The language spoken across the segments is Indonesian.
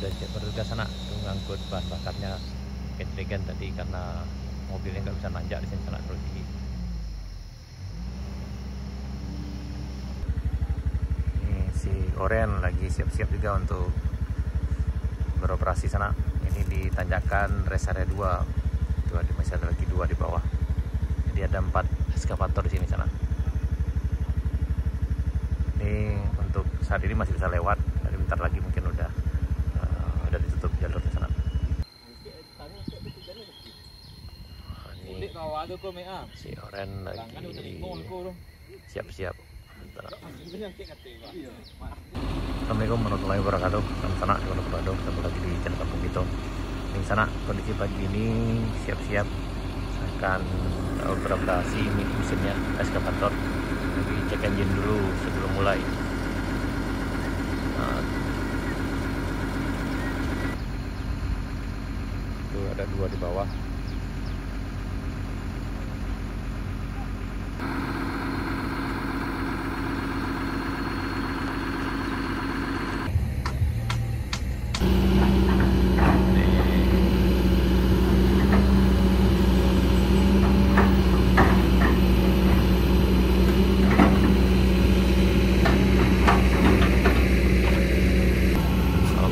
udah siap bertugas sana untuk ngangkut bahan bakarnya Gentegan tadi karena mobilnya nggak bisa nanjak di sini sana terlalu tinggi. Ini si Oren lagi siap-siap juga untuk beroperasi sana. Ini di tanjakan rest area 2. Tuh masih ada lagi 2 di bawah. Jadi ada 4 eskavator di sini sana. Ini untuk saat ini masih bisa lewat. Tapi bentar lagi mungkin udah ditutup jalur di sana. Ini si Oren lagi siap-siap. Assalamualaikum warahmatullahi wabarakatuh. Sama-sama di Pondok Bado, ketemu lagi di channel Kampung Bito. Di sana kondisi pagi ini siap-siap akan beroperasi mesinnya eskavator. Jadi cek engine dulu sebelum mulai. Tuh ada 2 di bawah.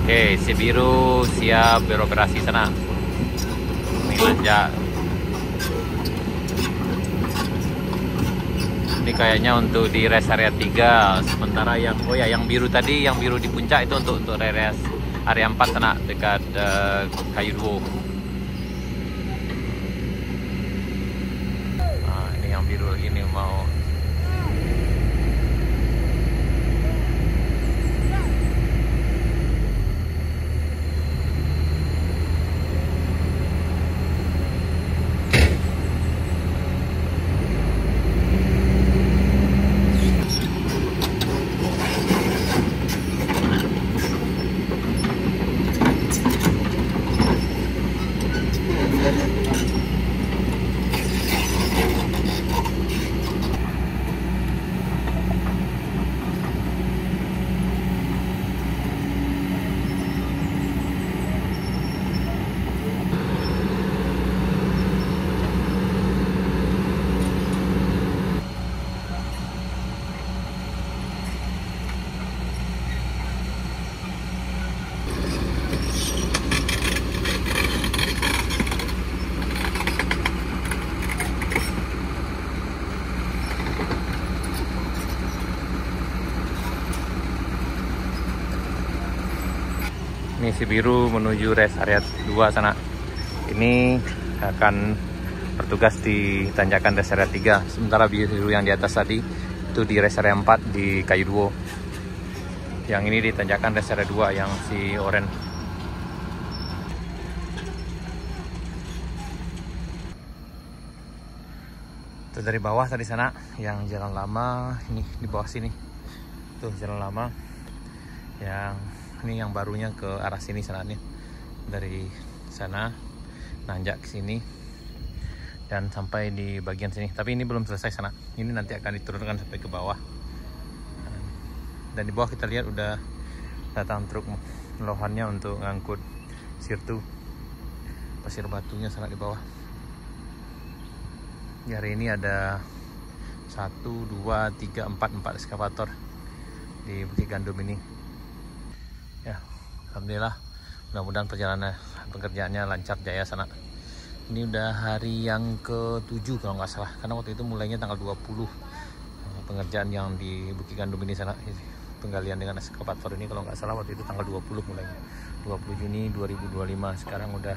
Oke, si biru siap beroperasi sana. Ini nanjak. Ini kayaknya untuk di rest area 3. Sementara yang yang biru tadi, yang biru di puncak itu untuk area 4 sana dekat Kayu Duo. Nah, ini yang biru ini mau. Ini si biru menuju rest area 2 sana. Ini akan bertugas di tanjakan rest area 3. Sementara biru yang di atas tadi itu di rest area 4 di Kayu Duo. Yang ini di tanjakan rest area 2 yang si Oren. Itu dari bawah tadi sana yang jalan lama, ini di bawah sini. Tuh jalan lama. Yang ini yang barunya ke arah sini sana nih. Dari sana nanjak ke sini dan sampai di bagian sini. Tapi ini belum selesai sana. Ini nanti akan diturunkan sampai ke bawah. Dan di bawah kita lihat udah datang truk lohannya untuk ngangkut sirtu pasir batunya sana di bawah. Hari ini ada 1, 2, 3, 4 eskavator di Bukit Gandum ini. Ya, alhamdulillah, mudah-mudahan perjalanan pekerjaannya lancar jaya sana. Ini udah hari yang ke-7 kalau nggak salah, karena waktu itu mulainya tanggal 20 pengerjaan yang di Bukit Gandum ini sana, penggalian dengan eskavator ini kalau nggak salah waktu itu tanggal 20 mulainya, 20 Juni 2025. Sekarang udah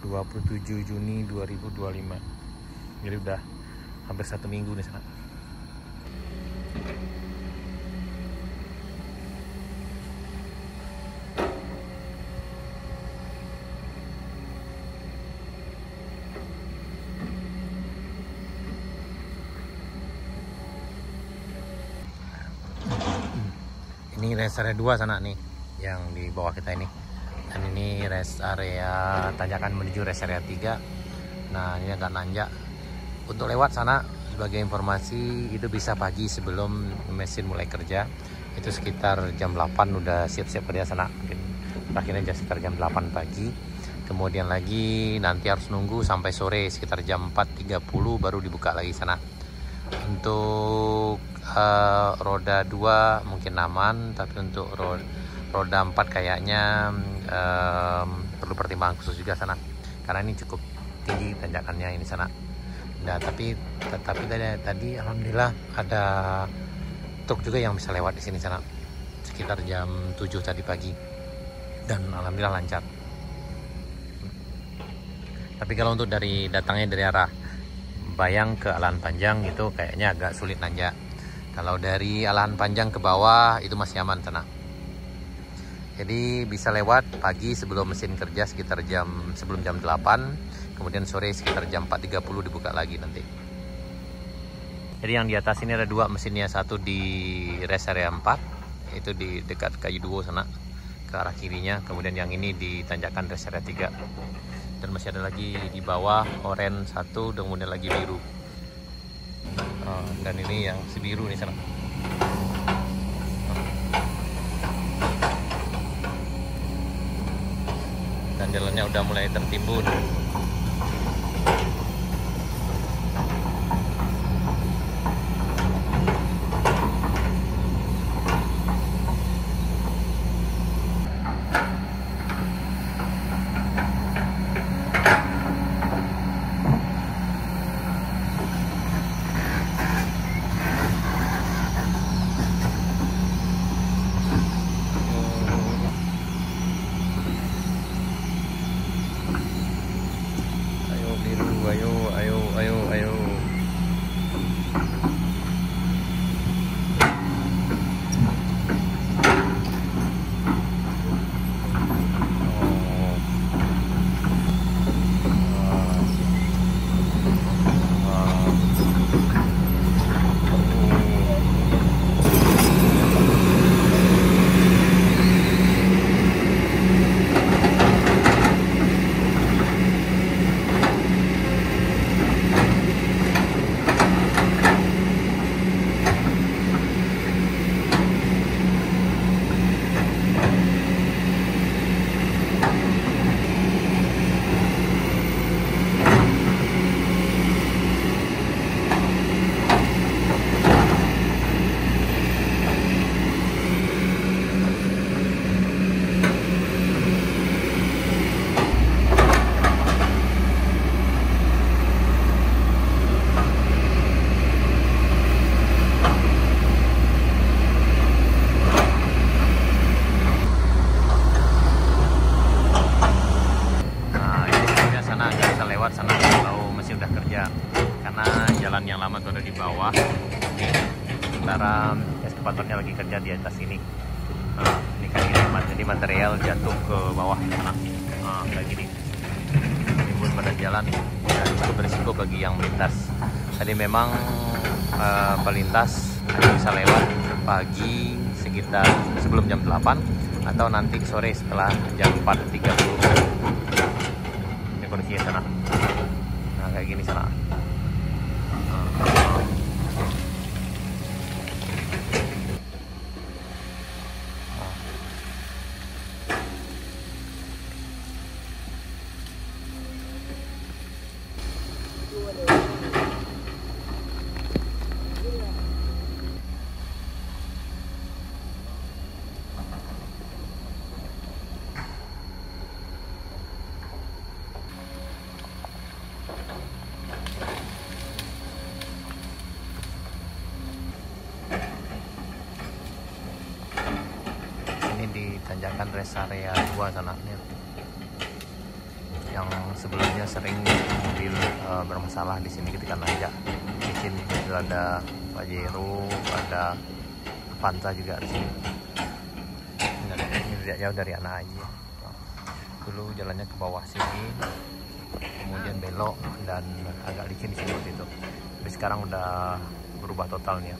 27 Juni 2025, jadi udah hampir 1 minggu di sana. Ini rest area 2 sana nih, yang di bawah kita ini. Dan ini rest area tanjakan menuju rest area 3. Nah, ini agak nanjak. Untuk lewat sana, sebagai informasi, itu bisa pagi sebelum mesin mulai kerja. Itu sekitar jam 8 udah siap-siap kerja sana. Mungkin Akhirnya sekitar jam 8 pagi. Kemudian lagi nanti harus nunggu sampai sore sekitar jam 4.30 baru dibuka lagi sana. Untuk roda 2 mungkin aman, tapi untuk roda 4 kayaknya perlu pertimbangan khusus juga sana, karena ini cukup tinggi tanjakannya ini sana. Nah, tapi tadi alhamdulillah ada truk juga yang bisa lewat di sini sana sekitar jam 7 tadi pagi, dan alhamdulillah lancar. Tapi kalau untuk datangnya dari arah Bayang ke Alahan Panjang itu kayaknya agak sulit nanjak. Kalau dari Alahan Panjang ke bawah itu masih aman sana. Jadi bisa lewat pagi sebelum mesin kerja sekitar sebelum jam 8. Kemudian sore sekitar jam 4.30 dibuka lagi nanti. Jadi yang di atas ini ada 2 mesinnya, satu di rest area 4, itu di dekat Kayu Duo sana ke arah kirinya. Kemudian yang ini di tanjakan rest area 3. Dan masih ada lagi di bawah oranye 1, kemudian lagi biru. Dan ini yang si biru nih sana. Dan jalannya udah mulai tertimbun. Ayo. Sana kalau mesin udah kerja, karena jalan yang lama tuh ada di bawah ini, sementara eskavatornya lagi kerja di atas ini. Ini kayak gini, jadi material jatuh ke bawah sana, kayak gini timbun pada jalan dan cukup berisiko bagi yang melintas. Tadi memang pelintas bisa lewat pagi sekitar sebelum jam 8 atau nanti sore setelah jam 4.30. Ini kondisinya sana. Nah, kayak gini sana. Di tanjakan rest area 2 sana nih, yang sebelumnya sering mobil bermasalah di sini ketika nanjak. Di sini juga ada Pajero, ada Avanza juga di sini. Ini tidak jauh dari anak aja. Dulu jalannya ke bawah sini, kemudian belok dan agak licin di sini waktu itu. Tapi sekarang udah berubah totalnya.